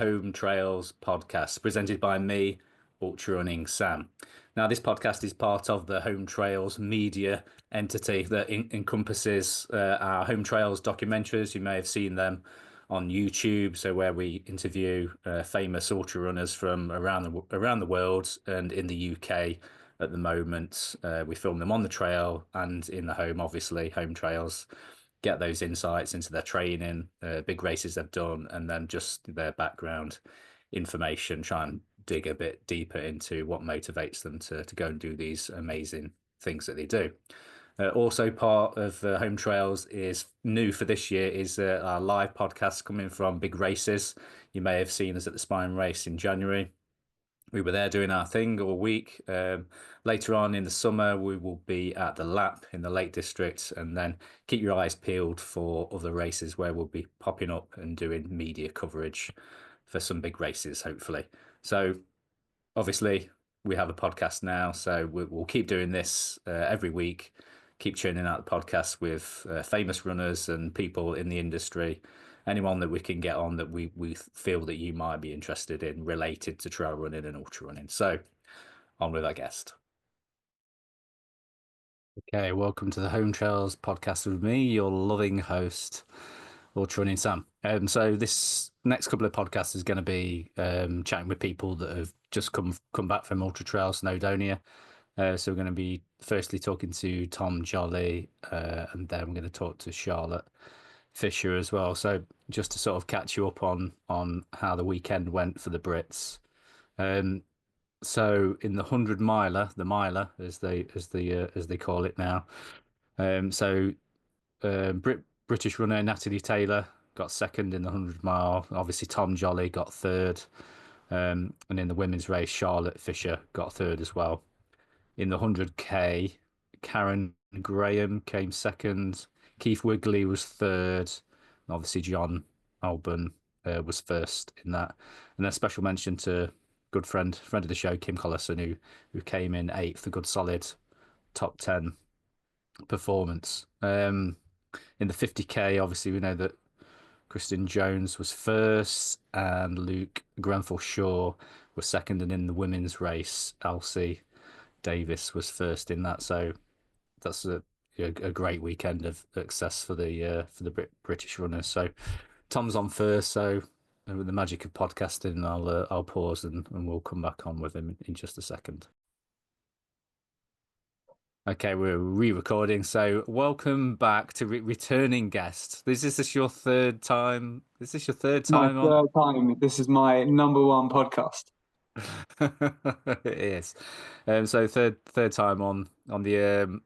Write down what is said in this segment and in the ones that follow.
Home Trails podcast presented by me, Ultra Running Sam. Now, this podcast is part of the Home Trails media entity that encompasses our Home Trails documentaries. You may have seen them on YouTube, so where we interview famous ultra runners from around the world and in the UK at the moment. We film them on the trail and in the home, obviously, Home Trails. Get those insights into their training, big races they've done, and then just their background information. Try and dig a bit deeper into what motivates them to go and do these amazing things that they do. Also part of Home Trails is new for this year is our live podcast coming from big races. You may have seen us at the Spine Race in January. We were there doing our thing all week. Later on in the summer, we will be at the Lap in the Lake District, and then keep your eyes peeled for other races where we'll be popping up and doing media coverage for some big races, hopefully. So obviously we have a podcast now, so we'll keep doing this every week, keep churning out the podcasts with famous runners and people in the industry, anyone that we can get on that we feel that you might be interested in related to trail running and ultra running. So on with our guest. Okay, welcome to the Home Trails podcast with me, your loving host, Ultra Running Sam. So this next couple of podcasts is going to be chatting with people that have just come back from Ultra Trail Snowdonia. So we're going to be firstly talking to Tom Joly, and then we're going to talk to Charlotte Fisher as well. So just to sort of catch you up on how the weekend went for the Brits. So in the 100-miler, the miler as they call it now. British runner Natalie Taylor got second in the 100-mile. Obviously Tom Joly got third. And in the women's race, Charlotte Fisher got third as well. In the 100K, Karen Graham came second. Keith Wigley was third. And obviously, John Alban was first in that. And then special mention to good friend of the show, Kim Collison, who came in eighth, a good solid top 10 performance. In the 50K, obviously, we know that Kristen Jones was first and Luke Grenfell-Shaw was second. And in the women's race, Elsie Davis was first in that. So that's a great weekend of success for the British runners. So Tom's on first. So with the magic of podcasting, I'll pause and we'll come back on with him in just a second. Okay, we're re-recording. So welcome back to returning guest. Is this your third time? Is this your third time on? My third time. This is my number one podcast. It is. So third time on the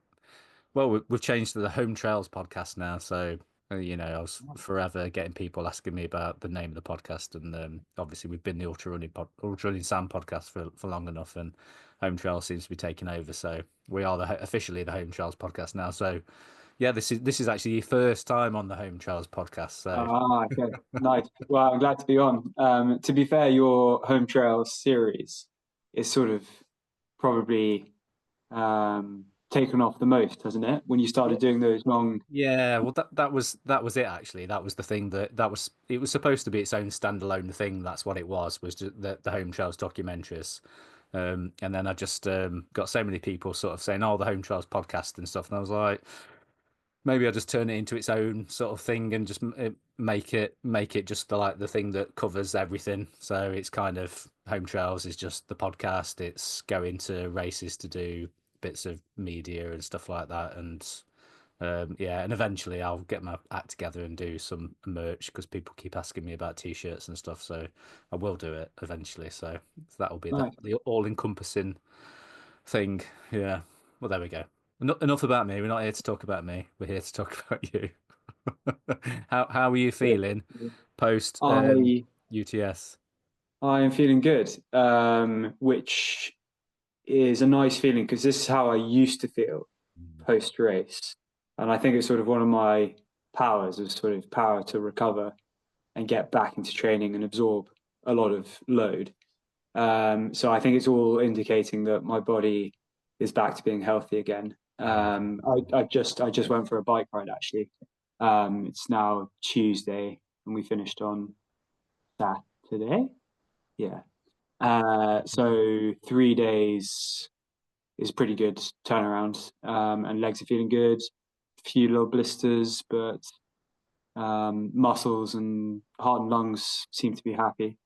well, we've changed to the Home Trails podcast now. So I was forever getting people asking me about the name of the podcast, and obviously we've been the Ultra Running Sam podcast for long enough, and Home Trails seems to be taking over. So we are officially the Home Trails podcast now. So yeah, this is actually your first time on the Home Trails podcast. So okay, nice. Well, I'm glad to be on. To be fair, your Home Trails series is sort of probably taken off the most, hasn't it? When you started doing those long. Yeah, well, that was it actually. That was the thing it was supposed to be its own standalone thing. That's what it was just the Home Trails documentaries. And then I just got so many people sort of saying, "Oh, the Home Trails podcast and stuff," and I was like, maybe I'll just turn it into its own sort of thing and just make it just the thing that covers everything. So it's kind of Home Trails is just the podcast. It's going to races to do bits of media and stuff like that, and and eventually I'll get my act together and do some merch because people keep asking me about t-shirts and stuff. So I will do it eventually. So that'll be Nice. the all-encompassing thing. Yeah. Well, there we go. Enough about me. We're not here to talk about me. We're here to talk about you. How are you feeling post UTS? I am feeling good, which is a nice feeling because this is how I used to feel post race, and I think it's sort of one of my powers is sort of power to recover and get back into training and absorb a lot of load. So I think it's all indicating that my body is back to being healthy again. I just went for a bike ride actually. It's now Tuesday and we finished on today. Yeah. So 3 days is pretty good turnaround. And legs are feeling good. A few little blisters, but muscles and heart and lungs seem to be happy.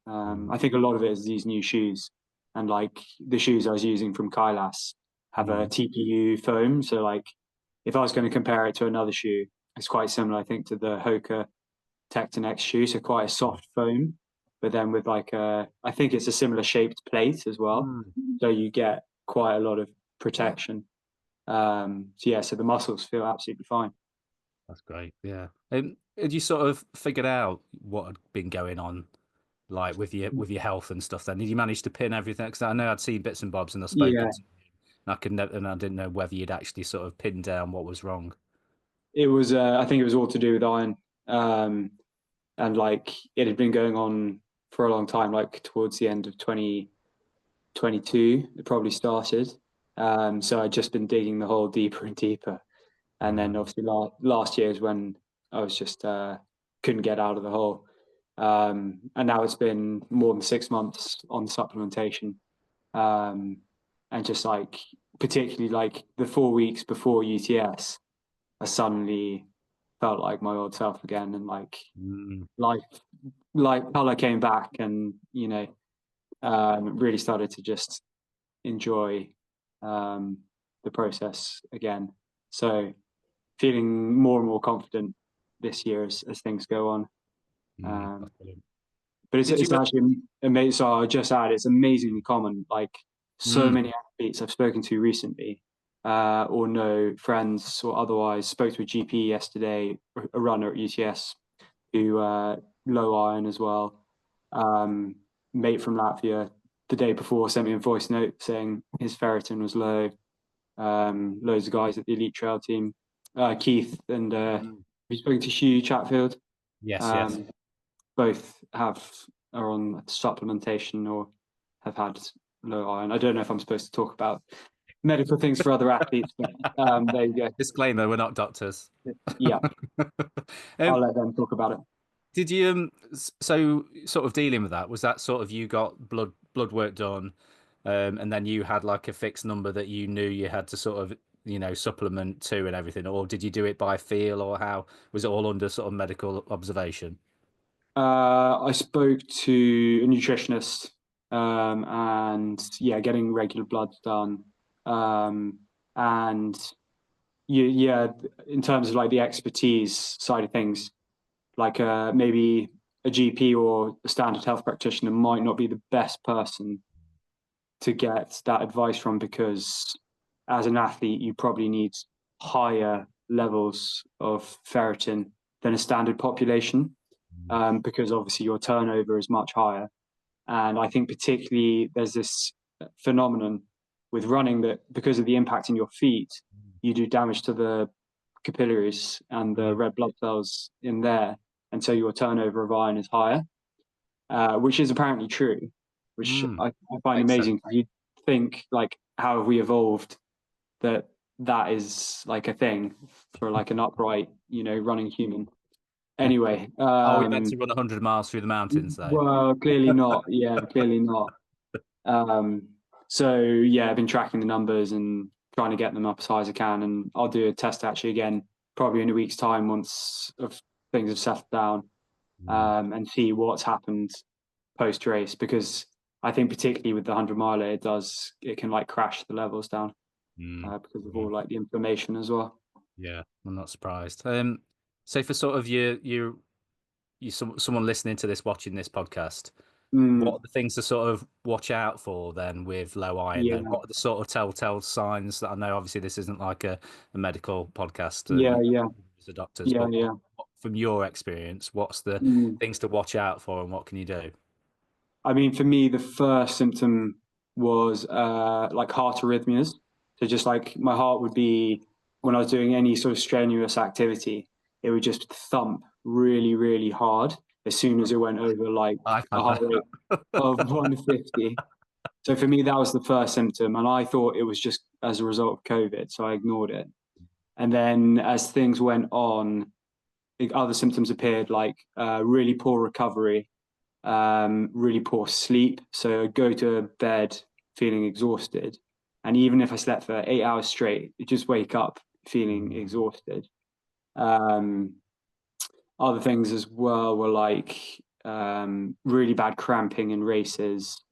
I think a lot of it is these new shoes, and like the shoes I was using from Kailas have a TPU foam. So like, if I was going to compare it to another shoe, it's quite similar, I think, to the Hoka Tecton X shoe. So quite a soft foam, but then with like I think it's a similar shaped plate as well. So you get quite a lot of protection. So yeah, so the muscles feel absolutely fine. That's great. Yeah. Had you sort of figured out what had been going on, like with your health and stuff? Then did you manage to pin everything? Because I know I'd seen bits and bobs and I've spoken Yeah, to you, and and I didn't know whether you'd actually sort of pinned down what was wrong. it was. I think it was all to do with iron, and like it had been going on for a long time. Like towards the end of 2022, it probably started. So I'd just been digging the hole deeper and deeper, and then obviously last year is when I was just couldn't get out of the hole. And now it's been more than 6 months on supplementation, um, and just like particularly like the 4 weeks before UTS, I suddenly felt like my old self again, and life like color came back, and really started to just enjoy the process again. So feeling more and more confident this year as things go on. Um, That's brilliant. but Did you? it's actually amazing. So I'll just add, it's amazingly common. Like so Mm, many athletes I've spoken to recently, or know friends or otherwise. Spoke to a GP yesterday, a runner at UTS, who low iron as well. Um, Mate from Latvia the day before sent me a voice note saying his ferritin was low. Loads of guys at the elite trail team, Keith and we've spoken to Hugh Chatfield. yes, yes. Um, Both are on supplementation or have had low iron. I don't know if I'm supposed to talk about medical things for other athletes, but there you go. Disclaimer: we're not doctors. Yeah, I'll Um, let them talk about it. did you so sort of dealing with that, was that sort of you got blood work done, and then you had like a fixed number that you knew you had to sort of supplement to and everything, or did you do it by feel, or how was it all under sort of medical observation? I spoke to a nutritionist, and yeah, getting regular bloods done, um, and yeah, in terms of like the expertise side of things, like maybe a GP or a standard health practitioner might not be the best person to get that advice from, because as an athlete, you probably need higher levels of ferritin than a standard population, because obviously your turnover is much higher. And I think particularly there's this phenomenon with running that because of the impact in your feet, you do damage to the capillaries and the Mm, red blood cells in there. And so your turnover of iron is higher, which is apparently true, which mm, I find makes sense. amazing. You think like, how have we evolved that that is like a thing for like an upright, running human? Anyway, Are we meant to run 100 miles through the mountains though? well, clearly not. Yeah, clearly not. Um, so yeah, I've been tracking the numbers and trying to get them up as high as I can, and I'll do a test actually again probably in a week's time once of things have settled down, Mm, and see what's happened post race, because I think particularly with the 100 miler, it can like crash the levels down, because of yeah. all like the inflammation as well. Yeah, I'm not surprised. So for sort of someone listening to this, watching this podcast, what Mm, are the things to sort of watch out for then with low iron then? yeah, What are the sort of telltale signs that I know obviously this isn't like a medical podcast yeah, yeah, as the doctors, yeah, but yeah. from your experience, what's the Mm. things to watch out for and what can you do? I mean, for me, the first symptom was like heart arrhythmias. So just like my heart would be, when I was doing any sort of strenuous activity, it would just thump really, really hard as soon as it went over like I've a had heart that. rate of 150. So for me, that was the first symptom, and I thought it was just as a result of COVID, so I ignored it. And then as things went on, the other symptoms appeared, like really poor recovery, really poor sleep. So I'd go to bed feeling exhausted. And even if I slept for 8 hours straight, I'd just wake up feeling exhausted. Other things as well were like really bad cramping in races,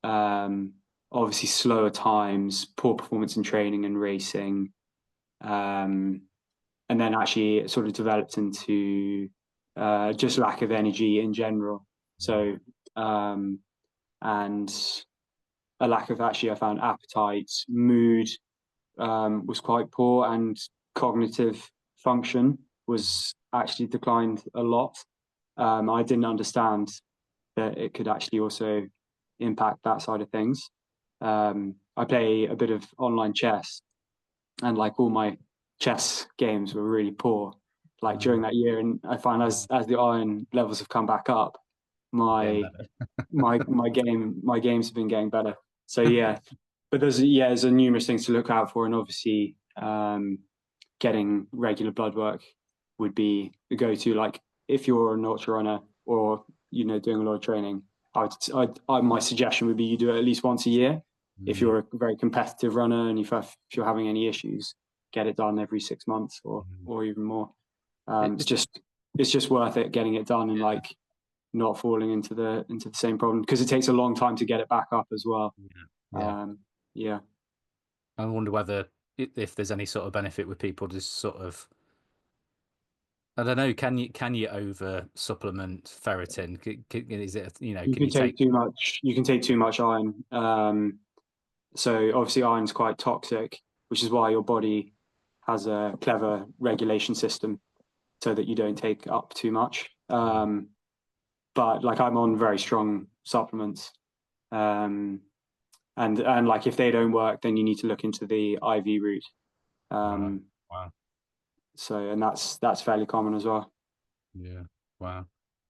obviously slower times, poor performance in training and racing. And then actually it sort of developed into just lack of energy in general. So, and a lack of, actually, I found appetite, mood was quite poor, and cognitive function was actually declined a lot. I didn't understand that it could actually also impact that side of things. I play a bit of online chess, and like all my chess games were really poor like during that year. And I find as the iron levels have come back up, my games have been getting better. So yeah, but there's a numerous things to look out for, and obviously getting regular blood work would be the go-to. Like if you're an ultra runner or doing a lot of training, my suggestion would be you do it at least once a year. If you're a very competitive runner and if you're having any issues, get it done every 6 months or even more. It's just worth it getting it done and like not falling into the same problem, because it takes a long time to get it back up as well. Yeah. I wonder whether if there's any sort of benefit with people just sort of, I don't know, can you over supplement ferritin? Is it, You can can you take take too much. You can take too much iron. So obviously iron's quite toxic, which is why your body has a clever regulation system so that you don't take up too much. But like I'm on very strong supplements, and like if they don't work, then you need to look into the IV route. Wow. So, and that's fairly common as well. Yeah. Wow.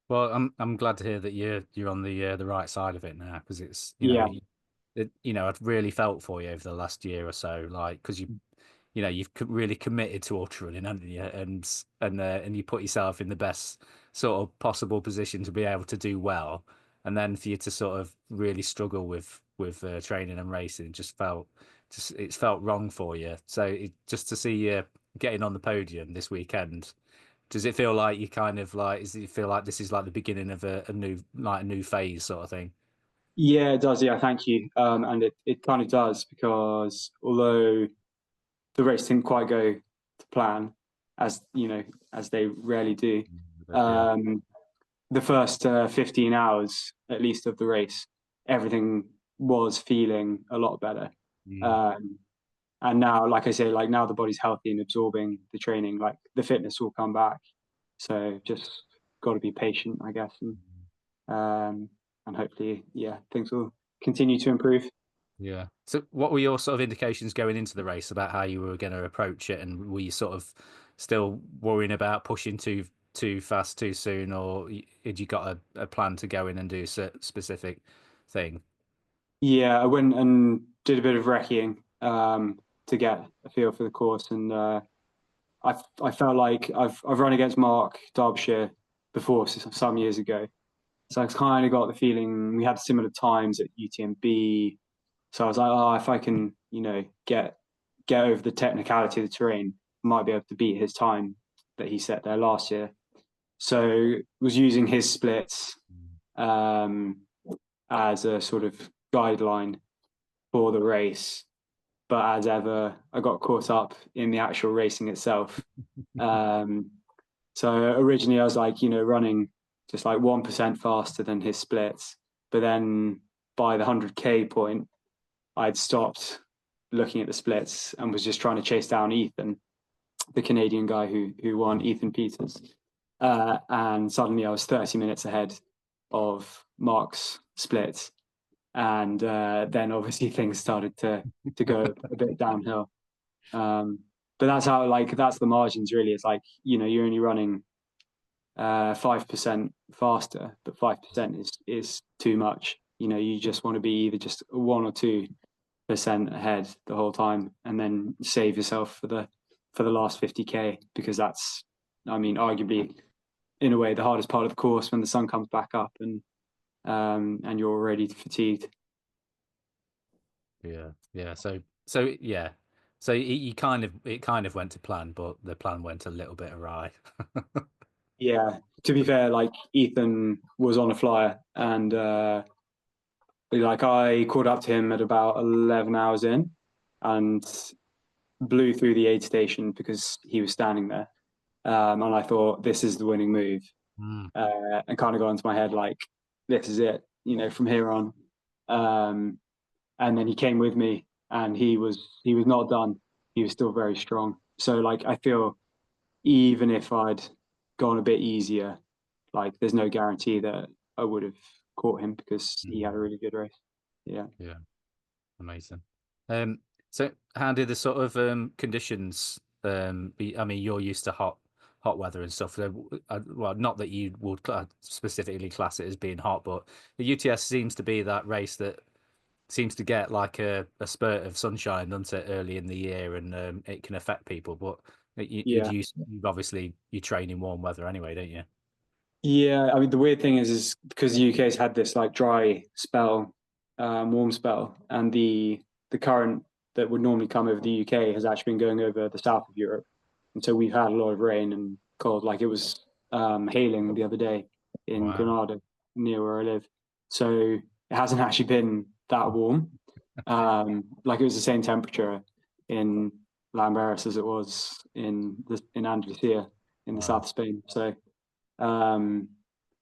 Well, I'm glad to hear that you're on the right side of it now, because it's Yeah. I've really felt for you over the last year or so, like because you've really committed to ultra running, haven't you? And you put yourself in the best sort of possible position to be able to do well, and then for you to sort of really struggle with training and racing, it's felt wrong for you. So just to see you getting on the podium this weekend, does it feel like you kind of like? Does it feel like this is like the beginning of a new phase sort of thing? Yeah, it does. Yeah, thank you. And it kind of does, because although the race didn't quite go to plan, as they rarely do, Yeah. the first 15 hours, at least, of the race, everything was feeling a lot better. And now, like I say, like now the body's healthy and absorbing the training, like the fitness will come back. So just got to be patient, I guess, and hopefully, yeah, things will continue to improve. Yeah. So what were your sort of indications going into the race about how you were going to approach it? And were you sort of still worrying about pushing too fast too soon, or had you got a plan to go in and do a specific thing? Yeah, I went and did a bit of recceing to get a feel for the course, and I felt like I've run against Mark Derbyshire before some years ago, so I kind of got the feeling we had similar times at UTMB. So I was like, oh, if I can, get over the technicality of the terrain, I might be able to beat his time that he set there last year. So was using his splits as a sort of guideline for the race. But as ever, I got caught up in the actual racing itself. So originally I was like, running just like 1% faster than his splits. But then by the 100K point, I'd stopped looking at the splits and was just trying to chase down Ethan, the Canadian guy who won, Ethan Peters. And suddenly I was 30 minutes ahead of Mark's splits. And then obviously things started to go a bit downhill. But that's that's the margins really. It's like, you're only running 5% faster, but 5% is too much. You just want to be either just 1 or 2% ahead the whole time, and then save yourself for the last 50K, because that's, I mean, arguably in a way the hardest part of the course when the sun comes back up, and and you're already fatigued. Yeah. So yeah. So it kind of went to plan, but the plan went a little bit awry. Yeah. To be fair, like Ethan was on a flyer, and like I caught up to him at about 11 hours in, and blew through the aid station because he was standing there. And I thought this is the winning move, Mm. and kind of got into my head like this is it, from here on. Um, and then he came with me, and he was not done. He was still very strong. So like I feel even if I'd gone a bit easier, like there's no guarantee that I would have caught him because he had a Mm. really good race. Yeah. Yeah. Amazing. Um, so how did the sort of conditions be? I mean, you're used to hot weather and stuff. So, well, not that you would specifically class it as being hot, but the UTS seems to be that race that seems to get like a spurt of sunshine, doesn't it, early in the year, and it can affect people. But Yeah. you obviously you train in warm weather anyway, don't you? Yeah, I mean the weird thing is because the UK's had this like dry spell, warm spell, and the current that would normally come over the UK has actually been going over the south of Europe, and so we've had a lot of rain and cold. Like it was hailing the other day in Wow. Granada, near where I live. So it hasn't actually been that warm. Like it was the same temperature in Lamberes as it was in Andalusia in the south Wow. of Spain. So. Um,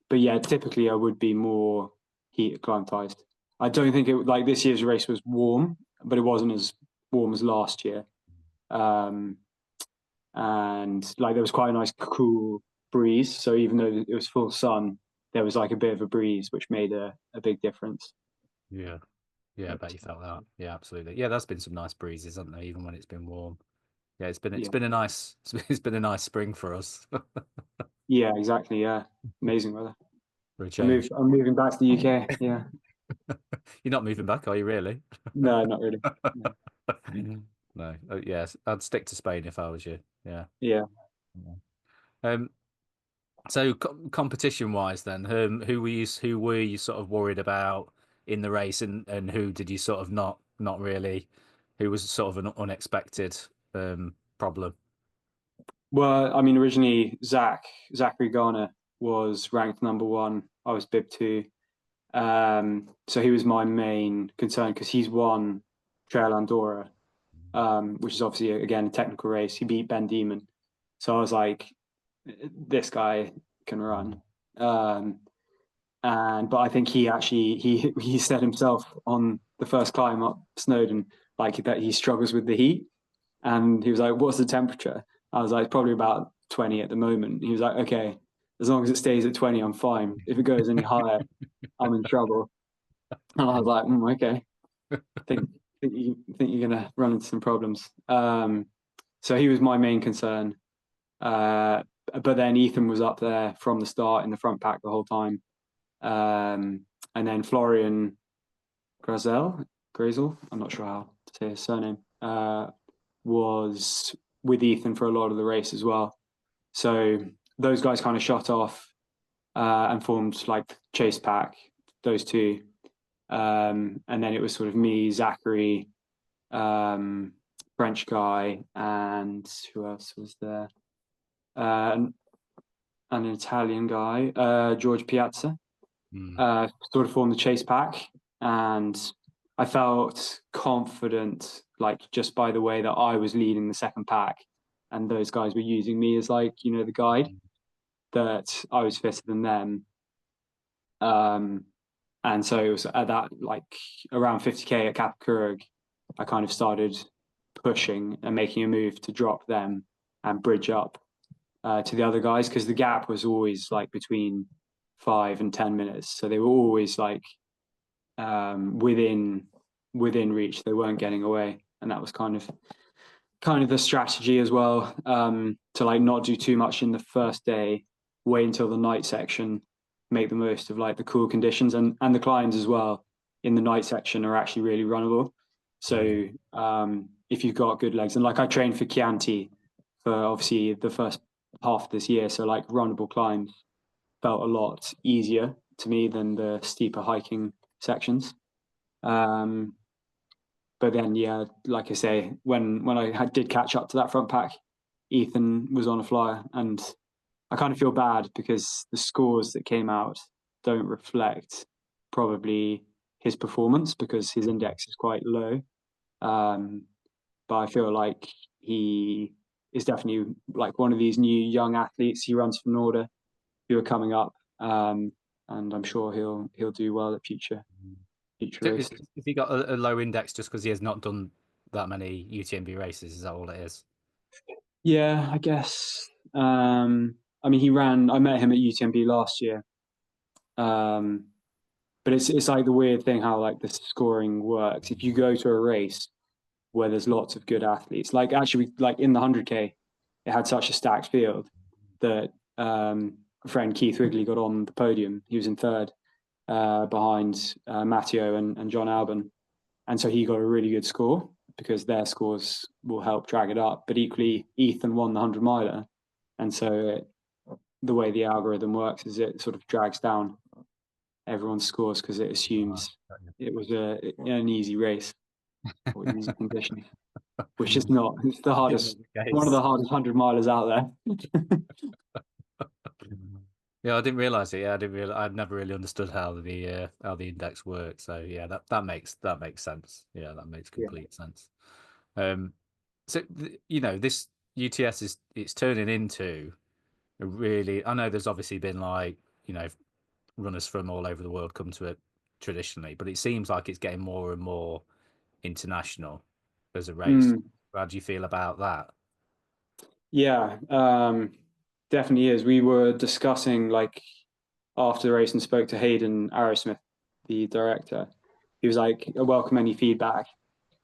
but yeah, typically I would be more heat acclimatized. I don't think it like this year's race was warm, but it wasn't as warm as last year. Um, and like there was quite a nice cool breeze. So even though it was full sun, there was like a bit of a breeze, which made a big difference. Yeah. Yeah, I bet But you felt that. Yeah, absolutely. Yeah, there's been some nice breezes, hasn't there, even when it's been warm. Yeah, it's yeah, been a nice it's been a nice spring for us yeah, exactly. Yeah, amazing weather. for a So move. change. I'm moving back to the UK. Yeah, You're not moving back, are you really? no, not really. No. No. Oh, yes, I'd stick to Spain if I was you. Yeah. Yeah. Yeah. Um, so competition wise then, who were you sort of worried about in the race, and who did you sort of not really, who was sort of an unexpected problem? Well, I mean, originally Zachary Garner was ranked number one. I was bib two. So he was my main concern because he's won Trail Andorra, which is obviously again a technical race. He beat Ben Demon, so I was like, this guy can run. Um, and but I think he actually he said himself on the first climb up Snowdon like that he struggles with the heat, and he was like, "What's the temperature?" I was like, "Probably about 20 at the moment." He was like, "Okay, as long as it stays at 20, I'm fine. If it goes any higher, I'm in trouble." And I was like, "Okay, think think you're gonna run into some problems." So he was my main concern. Uh, but then Ethan was up there from the start in the front pack the whole time. And then Florian Grazel, I'm not sure how to say his surname, was with Ethan for a lot of the race as well. So those guys kind of shot off and formed like chase pack, those two. And then it was sort of me, Zachary, um, French guy, and who else was there? And an Italian guy, George Piazza, Mm. sort of formed the chase pack. And I felt confident, like just by the way that I was leading the second pack, and those guys were using me as like the guide, that I was fitter than them. Um, and so it was at that like around 50k at Capcurug, I kind of started pushing and making a move to drop them and bridge up to the other guys because the gap was always like between 5 and 10 minutes, so they were always like within reach. They weren't getting away, and that was kind of the strategy as well, to like not do too much in the first day, wait until the night section, make the most of like the cool conditions, and the climbs as well in the night section are actually really runnable. Yeah. So if you've got good legs, and like I trained for Chianti for obviously the first half of this year, so like runnable climbs felt a lot easier. to me than the steeper hiking sections. But then, yeah, like I say, when I did catch up to that front pack, Ethan was on a flyer, and I kind of feel bad because the scores that came out don't reflect probably his performance because his index is quite low. But I feel like he is definitely like one of these new young athletes. He runs for Norda who are coming up, and I'm sure he'll do well at future races. If he got a low index just because he has not done that many UTMB races, is that all it is? Yeah, I guess. I mean, I met him at UTMB last year. But it's like the weird thing how like the scoring works. If you go to a race where there's lots of good athletes, like actually like in the 100K, it had such a stacked field that a friend Keith Wrigley got on the podium. He was in third behind Matteo and John Albon, and so he got a really good score because their scores will help drag it up. But equally, Ethan won the 100 miler, and so the way the algorithm works is it sort of drags down everyone's scores because it assumes it was an easy race or easy conditioning, which is not. It's the hardest, one of the hardest 100 milers out there. Yeah, I didn't realize it. Yeah, I didn't realize. I'd never really understood how the index works. So yeah, that makes sense. Yeah, that makes complete sense. So this UTS it's turning into a really. I know there's obviously been like runners from all over the world come to it traditionally, but it seems like it's getting more and more international as a race. How do you feel about that? Yeah, definitely is. We were discussing like after the race and spoke to Hayden Arrowsmith, the director. He was like, "I welcome any feedback,"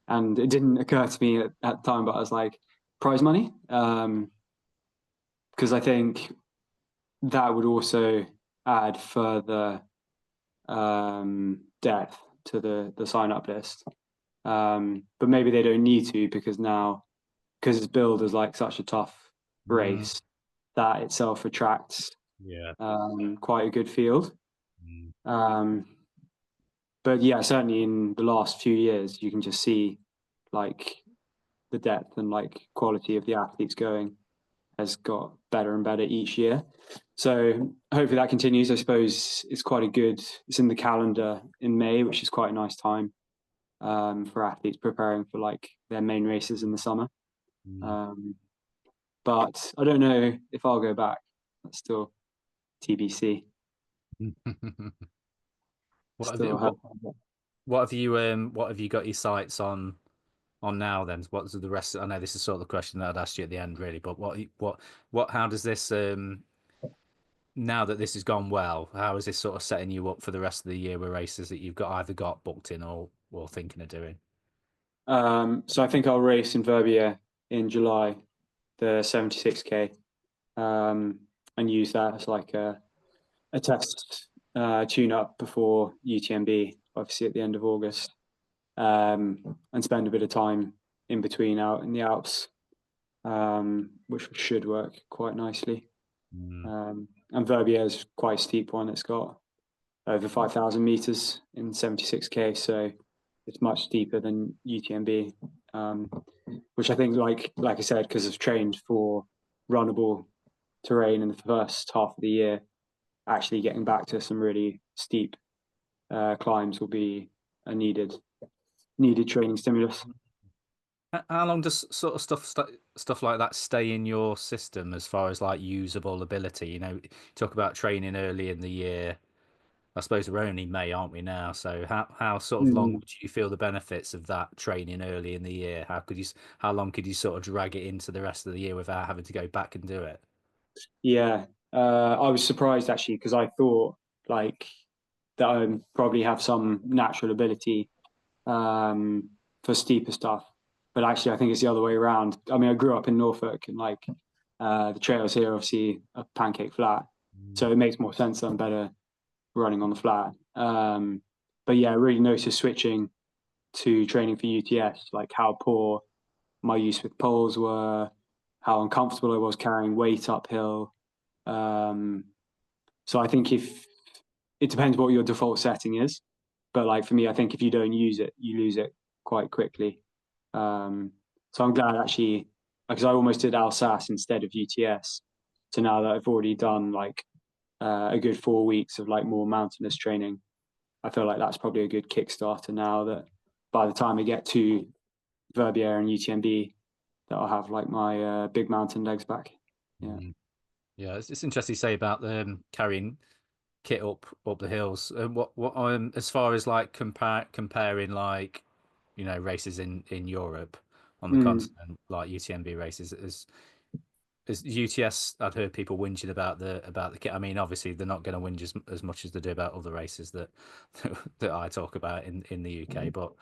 and it didn't occur to me at the time, but I was like, "Prize money," because I think that would also add further depth to the sign up list. But maybe they don't need to because it's billed as like such a tough race, that itself attracts quite a good field. But yeah, certainly in the last few years, you can just see like the depth and like quality of the athletes going has got better and better each year. So hopefully that continues. I suppose it's in the calendar in May, which is quite a nice time for athletes preparing for like their main races in the summer. But I don't know if I'll go back. That's still TBC. What have Still you, have. what have you got your sights on now then? What's the rest? I know this is sort of the question that I'd asked you at the end, really, but how does this now that this has gone well, how is this sort of setting you up for the rest of the year with races that you've either got booked in or thinking of doing? So I think I'll race in Verbier in July, the 76K, and use that as like a test tune up before UTMB, obviously at the end of August, and spend a bit of time in between out in the Alps, which should work quite nicely. And Verbier is quite a steep one. It's got over 5,000 meters in 76K, so it's much steeper than UTMB, which I think, like I said, because I've trained for runnable terrain in the first half of the year, actually getting back to some really steep climbs will be a needed training stimulus. How long does sort of stuff like that stay in your system as far as like usable ability? Talk about training early in the year. I suppose we're only May, aren't we now? So how sort of long would you feel the benefits of that training early in the year? How long could you sort of drag it into the rest of the year without having to go back and do it? Yeah, I was surprised actually because I thought like that I probably have some natural ability for steeper stuff, but actually I think it's the other way around. I mean, I grew up in Norfolk and like the trails here obviously are pancake flat, so it makes more sense that I'm better running on the flat. But yeah, I really noticed switching to training for UTS, like how poor my use with poles were, how uncomfortable I was carrying weight uphill. So I think it depends what your default setting is. But like for me, I think if you don't use it, you lose it quite quickly. So I'm glad actually, because I almost did Alsace instead of UTS. So now that I've already done like a good 4 weeks of like more mountainous training, I feel like that's probably a good Kickstarter now that by the time I get to Verbier and UTMB, that I'll have like my big mountain legs back. Yeah. Mm. Yeah, it's interesting to say about carrying kit up the hills. What as far as like comparing like races in Europe on the Mm. continent like UTMB races as UTS. I'd heard people whinging about the kit. I mean, obviously they're not going to whinge as much as they do about other races that that I talk about in the UK. But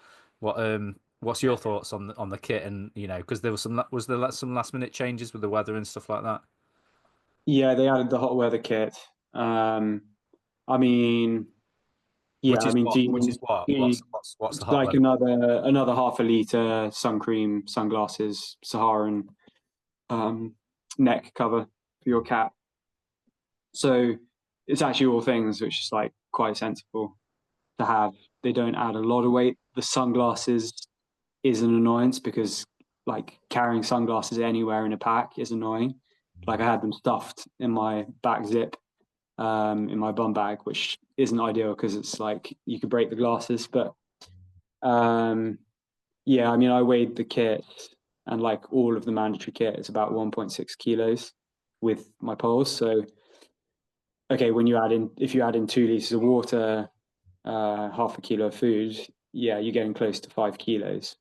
what's your thoughts on the kit and because there was there some last minute changes with the weather and stuff like that, Yeah, they added the hot weather kit. I mean, yeah, I mean, which is what what's the it's hot like weather? another half a liter sun cream, sunglasses, Saharan um, neck cover for your cap. So it's actually all things which is like quite sensible to have. They don't add a lot of weight. The sunglasses is an annoyance because like carrying sunglasses anywhere in a pack is annoying. Like I had them stuffed in my back zip, in my bum bag, which isn't ideal because it's like you could break the glasses. But um, yeah, I mean, I weighed the kit and like all of the mandatory kit is about 1.6 kilos with my poles. So okay, when you add in, if you add in 2 liters of water, half a kilo of food, yeah, you're getting close to 5 kilos.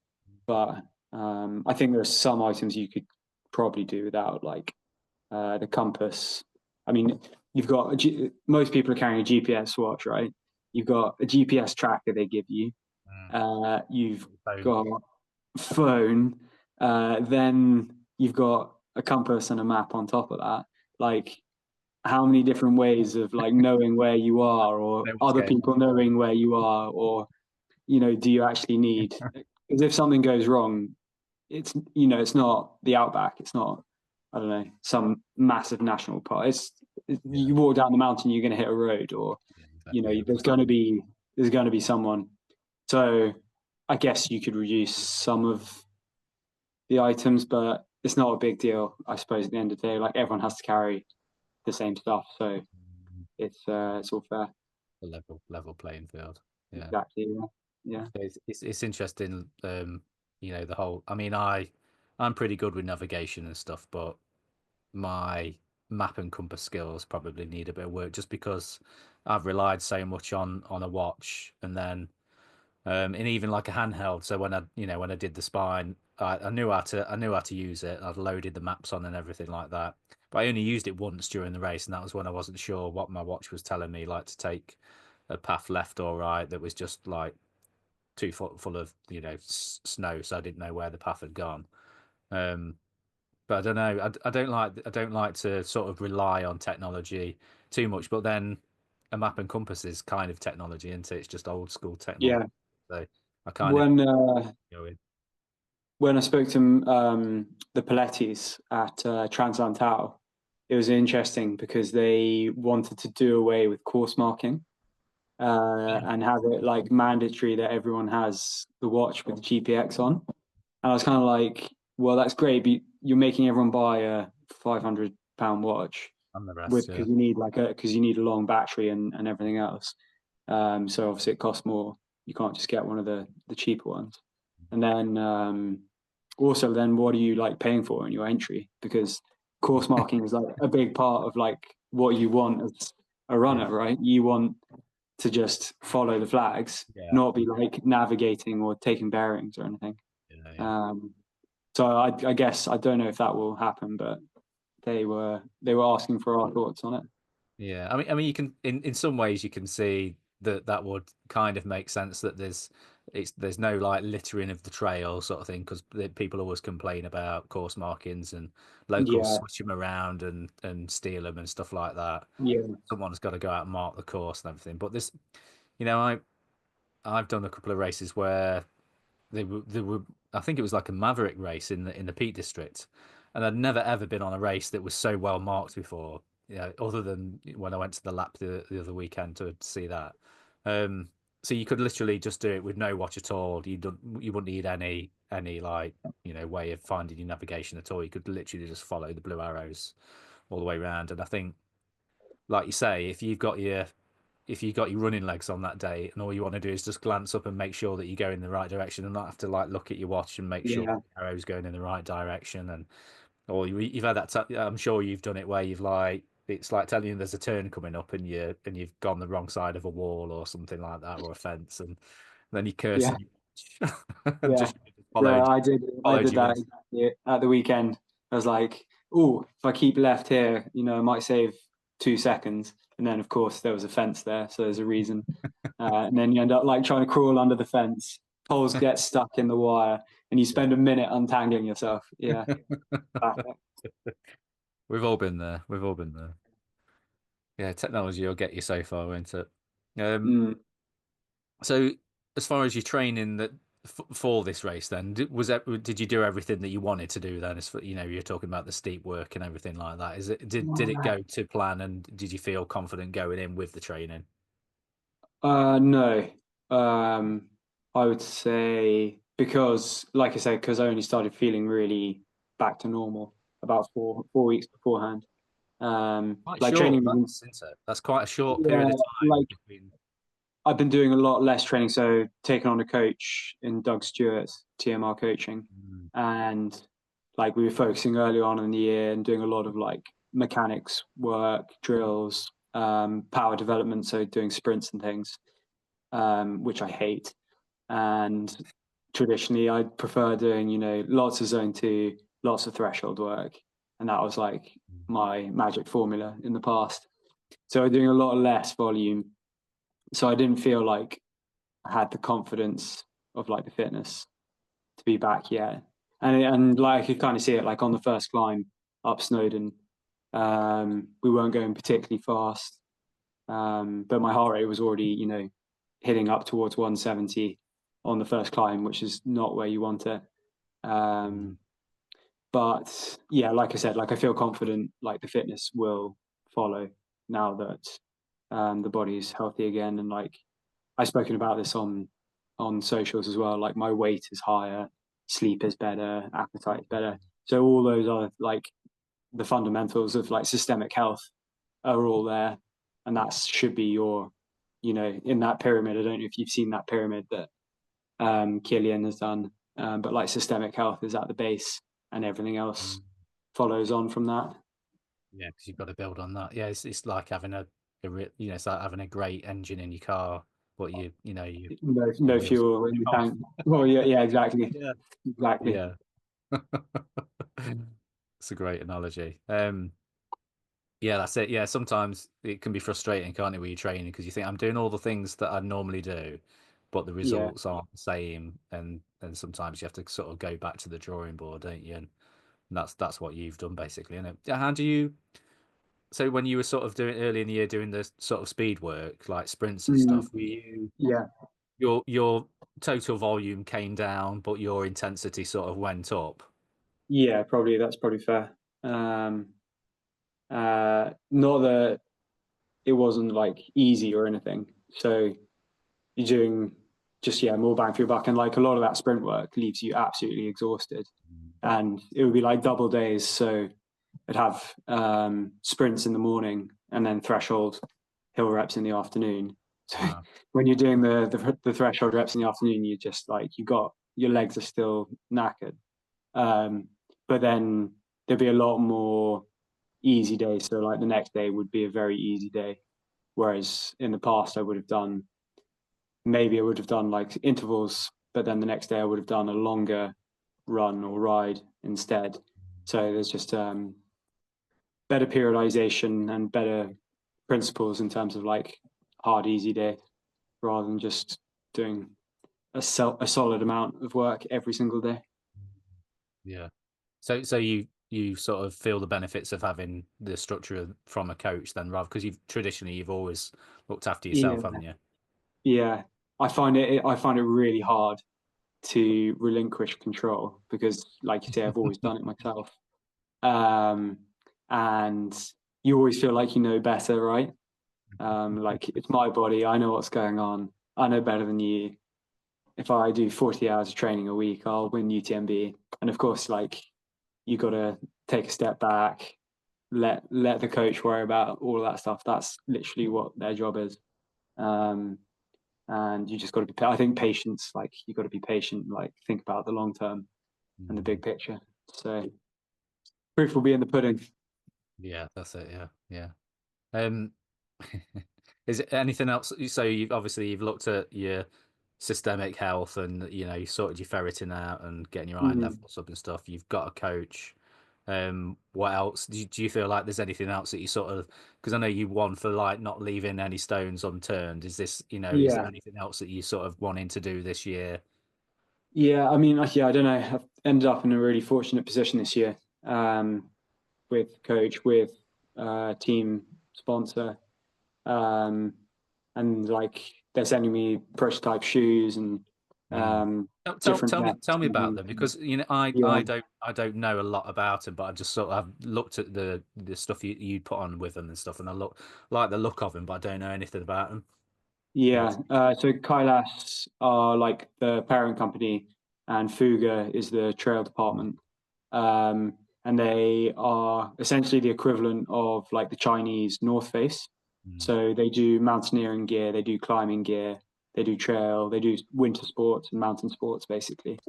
But I think there are some items you could probably do without, like the compass. I mean, most people are carrying a GPS watch, right? You've got a GPS tracker they give you. Mm. You've Phone. got phone. Then you've got a compass and a map on top of that. Like, how many different ways of like knowing where you are, or Know what's other going people knowing where you are, or do you actually need? Because if something goes wrong, it's not the outback. It's not, I don't know, some massive national park. Yeah, You walk down the mountain, you're going to hit a road, or yeah, exactly. Yeah. there's going to be someone. So I guess you could reduce some of the items, but it's not a big deal. I suppose at the end of the day, like everyone has to carry the same stuff, so it's all fair. The level playing field. Yeah. Exactly. Yeah. Yeah. It's interesting. The whole. I mean, I'm pretty good with navigation and stuff, but my map and compass skills probably need a bit of work just because I've relied so much on a watch and even like a handheld. So when I did the spine, I knew how to use it. I'd loaded the maps on and everything like that. But I only used it once during the race, and that was when I wasn't sure what my watch was telling me, like to take a path left or right that was just like 2 foot full of snow, so I didn't know where the path had gone. Um, but I don't know. I don't like to sort of rely on technology too much. But then a map and compass is kind of technology, isn't it? It's just old school technology. Yeah. So I kind of When go in. when I spoke to the Palettis at Translantal, it was interesting because they wanted to do away with course marking and have it like mandatory that everyone has the watch with the GPX on. And I was kind of like, well, that's great, but you're making everyone buy a £500 watch I'm the rest, with yeah. because you need a long battery and everything else. So obviously it costs more. You can't just get one of the cheaper ones. And then also then what are you like paying for in your entry? Because course marking is like a big part of like what you want as a Yeah, runner, right? You want to just follow the flags, yeah, not be like navigating or taking bearings or anything. yeah, yeah. Um, so I guess I don't know if that will happen, but they were asking for our thoughts on it. Yeah, you can in some ways you can see that that would kind of make sense that there's no like littering of the trail sort of thing because people always complain about course markings and locals Yeah, switch them around and steal them and stuff like that. yeah, Someone's got to go out and mark the course and everything. But this, you know, I've done a couple of races where they were I think it was like a Maverick race in the Peak District, and I'd never ever been on a race that was so well marked before. yeah, other than when I went to the lap the other weekend to see that. Um, so you could literally just do it with no watch at all. You wouldn't need any like way of finding your navigation at all. You could literally just follow the blue arrows all the way around. And I think, like you say, if you've got your running legs on that day and all you want to do is just glance up and make sure that you go in the right direction and not have to like look at your watch and make sure Yeah, the arrow's going in the right direction, and or you've had that I'm sure you've done it where you've like it's like telling you there's a turn coming up and you've gone the wrong side of a wall or something like that, or a fence, and then you curse yeah, and you and yeah. just So followed I followed did you that into. exactly at the weekend. I was like, oh, if I keep left here, I might save 2 seconds. And then, of course, there was a fence there, so there's a reason. And then you end up like trying to crawl under the fence. Poles get stuck in the wire, and you Yeah. spend a minute untangling yourself. Yeah, classic. We've all been there. We've all been there. Yeah, technology will get you so far, won't it? Um, Mm. so as far as your training that for this race, then did you do everything that you wanted to do then? As for, you're talking about the steep work and everything like that. Is it did it go to plan, and did you feel confident going in with the training? No. Um, I would say because, like I said, because I only started feeling really back to normal about four weeks beforehand. Quite Like short, training wasn't, that's isn't it? That's quite a short yeah, period of time like between. I've been doing a lot less training. So taking on a coach in Doug Stewart's TMR coaching, Mm, and like we were focusing early on in the year and doing a lot of like mechanics work, drills, power development. So doing sprints and things, which I hate. And traditionally, I prefer doing, lots of zone two, lots of threshold work. And that was like mm, my magic formula in the past. So I'm doing a lot less volume. So I didn't feel like I had the confidence of like the fitness to be back yet. And like I could kind of see it like on the first climb up Snowdon. We weren't going particularly fast. But my heart rate was already, hitting up towards 170 on the first climb, which is not where you want it. mm, Um, but yeah, like I said, like I feel confident, like the fitness will follow now that the body's healthy again. And like I've spoken about this on socials as well. Like my weight is higher, sleep is better, appetite is better. So all those are like the fundamentals of like systemic health are all there, and that should be your, in that pyramid. I don't know if you've seen that pyramid that Killian has done, but like systemic health is at the base, and everything else mm. follows on from that. Yeah, because you've got to build on that. Yeah, it's like having it's like having a great engine in your car, but No, your no wheels are fuel in the off. tank. Well, yeah, yeah, exactly, Yeah. exactly. Yeah. It's a great analogy. Yeah, that's it. Yeah, sometimes it can be frustrating, can't it, when you're training because you think I'm doing all the things that I normally do, but the Yeah. results aren't the same, and sometimes you have to sort of go back to the drawing board, don't you? And that's what you've done basically, isn't it? Yeah, how do you? So when you were sort of doing early in the year doing the sort of speed work, like sprints and Mm, stuff, were you yeah. your total volume came down, but your intensity sort of went up? Yeah, probably that's probably fair. Not that it wasn't like easy or anything. So you're doing just more bang for your buck, and like a lot of that sprint work leaves you absolutely exhausted, and it would be like double days. So I'd have sprints in the morning and then threshold hill reps in the afternoon. So Wow. when you're doing the threshold reps in the afternoon, you just like you got your legs are still knackered. Um, but then there'd be a lot more easy days. So like the next day would be a very easy day. Whereas in the past, maybe I would have done like intervals, but then the next day I would have done a longer run or ride instead. So there's just better periodization and better principles in terms of like hard, easy day rather than just doing a solid amount of work every single day. Yeah. So you sort of feel the benefits of having the structure from a coach then, rather because you've always looked after yourself, Yeah, haven't you? yeah. I find it really hard to relinquish control because, like you say, I've always done it myself. Um, and you always feel like you know better, right? Like it's my body, I know what's going on, I know better than you. If I do 40 hours of training a week, I'll win UTMB. And of course, like you got to take a step back, let the coach worry about all of that stuff. That's literally what their job is. Um, and you just got to be. I think patience. Like you got to be patient. Like think about the long term and the big picture. So proof will be in the pudding. Yeah, that's it. Yeah, yeah. Um, is it anything else? So you've looked at your systemic health, and you sorted your ferritin out and getting your iron Mm. levels up and stuff. You've got a coach. What else? Do you feel like there's anything else that you sort of, because I know you won for like not leaving any stones unturned. Is this, is there Yeah, anything else that you sort of wanting to do this year? yeah. I mean, like, yeah. I don't know. I've ended up in a really fortunate position this year, with coach, with team sponsor, um, and like they're sending me prototype shoes and Mm. um, Tell, tell, different tell me nets. tell me about them, because I Yeah, I don't know a lot about them, but I just sort of I've looked at the stuff you put on with them and stuff, and I like the look of them, but I don't know anything about them. yeah. So Kailas are like the parent company, and Fuga is the trail department. Um, and they are essentially the equivalent of like the Chinese North Face. Mm. So they do mountaineering gear, they do climbing gear, they do trail, they do winter sports and mountain sports basically.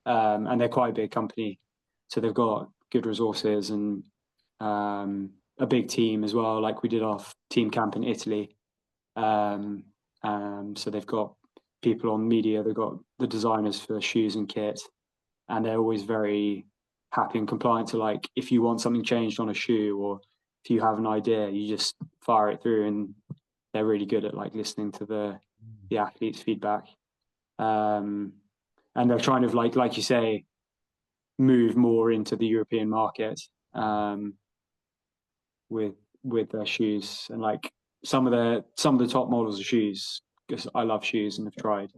And they're quite a big company, so they've got good resources and a big team as well. Like we did our team camp in Italy, um, so they've got people on media, they've got the designers for shoes and kit, and they're always very happy and compliant to like if you want something changed on a shoe or if you have an idea, you just fire it through, and they're really good at like listening to the athletes' feedback. Um, and they're trying of like you say, move more into the European market with with their shoes, and like some of the top models of shoes. Because I love shoes and have tried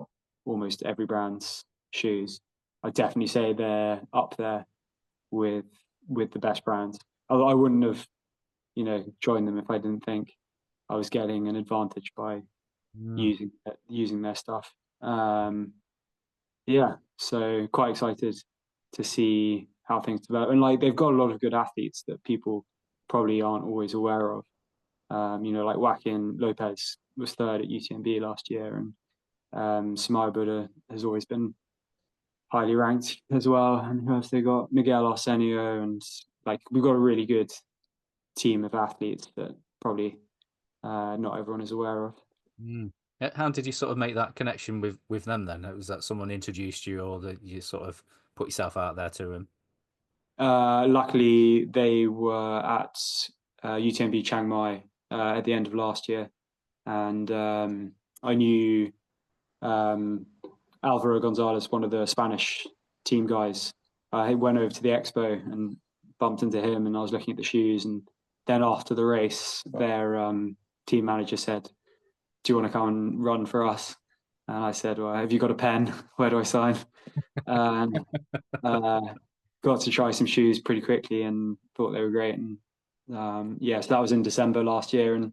almost every brand's shoes. I definitely say they're up there with the best brands. Although I wouldn't have, joined them if I didn't think I was getting an advantage by Mm. using their stuff. Um, yeah, so quite excited to see how things develop. And like they've got a lot of good athletes that people probably aren't always aware of. Like Joaquin Lopez was third at UTMB last year, and Samaya Buddha has always been highly ranked as well. And who else they got? Miguel Arsenio, and like we've got a really good team of athletes that probably not everyone is aware of. Mm. How did you sort of make that connection with them then? Was that someone introduced you, or that you sort of put yourself out there to them? Luckily, they were at UTMB Chiang Mai at the end of last year, and I knew um, Alvaro Gonzalez, one of the Spanish team guys. I went over to the expo and bumped into him, and I was looking at the shoes. And then after the race, their team manager said, "Do you want to come and run for us?" And I said, "Well, have you got a pen? Where do I sign?" And uh, got to try some shoes pretty quickly and thought they were great. And yeah, so that was in December last year, and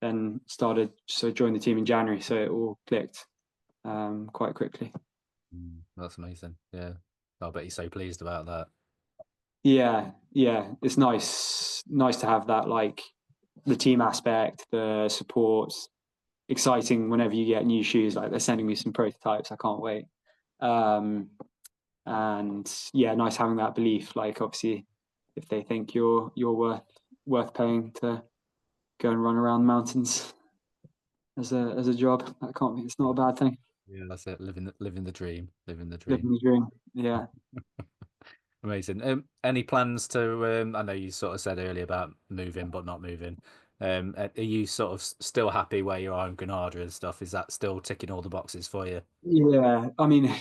then joined the team in January. So it all clicked quite quickly. That's amazing. Yeah, I bet you're so pleased about that. Yeah, yeah, it's nice to have that, like the team aspect, the support. Exciting whenever you get new shoes. Like they're sending me some prototypes. I can't wait. Um, and yeah, nice having that belief. Like obviously, if they think you're worth paying to go and run around the mountains as a job, that can't be. It's not a bad thing. Yeah, that's it. Living the dream. Living the dream. Living the dream. Yeah. Amazing. Any plans to? I know you sort of said earlier about moving but not moving. Are you sort of still happy where you are in Granada and stuff? Is that still ticking all the boxes for you? Yeah, I mean,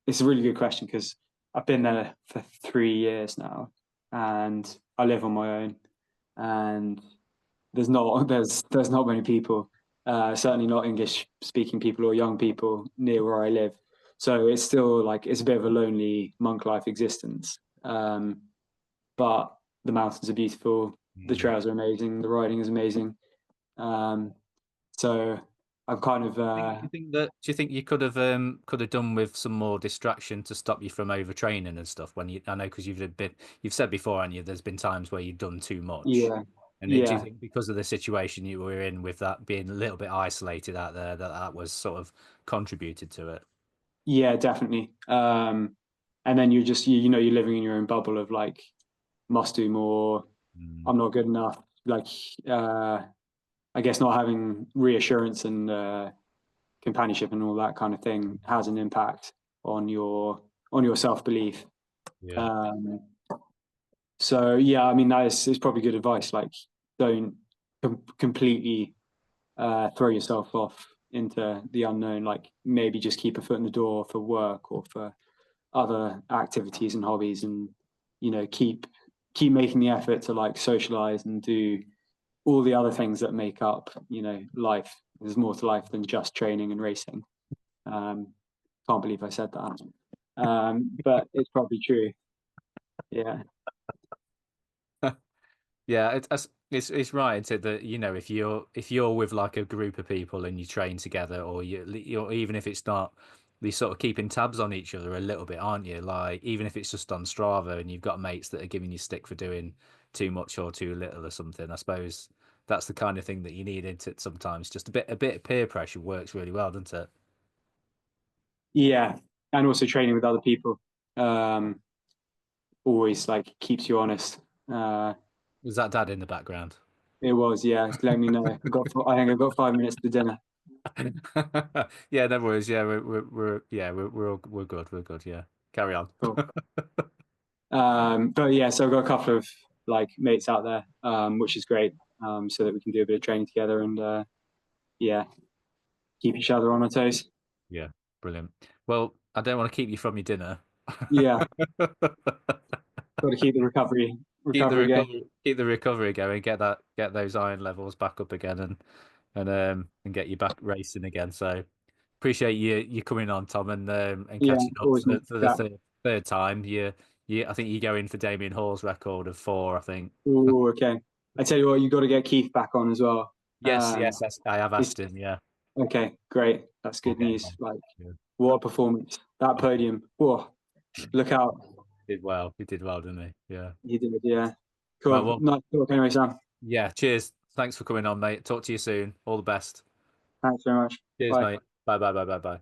it's a really good question because I've been there for 3 years now, and I live on my own, and there's not many people, certainly not English speaking people or young people near where I live. So it's still like it's a bit of a lonely monk life existence. But the mountains are beautiful. The trails are amazing. The riding is amazing. Um, so I'm kind of Do you think you could have done with some more distraction to stop you from overtraining and stuff when I know because you've said before, and there's been times where you've done too much. yeah, And do you yeah, think because of the situation you were in with that being a little bit isolated out there, that was sort of contributed to it? yeah, definitely. And then you know you're living in your own bubble of like must do more. Mm, I'm not good enough. Like uh, I guess not having reassurance and companionship and all that kind of thing has an impact on your self belief. yeah. Um, so yeah, I mean that is probably good advice. Like don't completely throw yourself off into the unknown. Like maybe just keep a foot in the door for work or for other activities and hobbies, and you know keep making the effort to like socialize and do all the other things that make up life. There's more to life than just training and racing. Um, can't believe I said that, but it's probably true. Yeah, Yeah, it's right that if you're with like a group of people and you train together, or you're even if it's not, you sort of keeping tabs on each other a little bit, aren't you? Like even if it's just on Strava and you've got mates that are giving you stick for doing too much or too little or something. I suppose that's the kind of thing that you need into it sometimes. Just a bit of peer pressure works really well, doesn't it? yeah, and also training with other people um, always like keeps you honest. Uh, Was that dad in the background? it was, yeah. Let me know. I think I've got 5 minutes to dinner. Yeah, no worries. Yeah, we're good. We're good. Yeah, carry on. Cool. But yeah, so I've got a couple of like mates out there, which is great. So that we can do a bit of training together and yeah, keep each other on our toes. Yeah, brilliant. Well, I don't want to keep you from your dinner. Yeah, got to keep the recovery going. Keep the recovery going. Get those iron levels back up again, and get you back racing again. So appreciate you coming on, Tom, and Yeah, catching up always nice for the to chat. third time. I think you go in for Damien Hall's record of 4. I think. Oh, okay. I tell you what, you got to get Keith back on as well. Yes, yes, I have It's asked him. Yeah, okay, great. That's we'll good get him news. on. Like, Yeah. what a performance! That podium. Whoa, look out. Did well. He did well, didn't he? Yeah. You did, yeah. Right. Cool. Well, Nice talk anyway, Sam. yeah. Cheers. Thanks for coming on, mate. Talk to you soon. All the best. Thanks very much. Cheers, Bye. mate. Bye, bye, bye, bye, bye.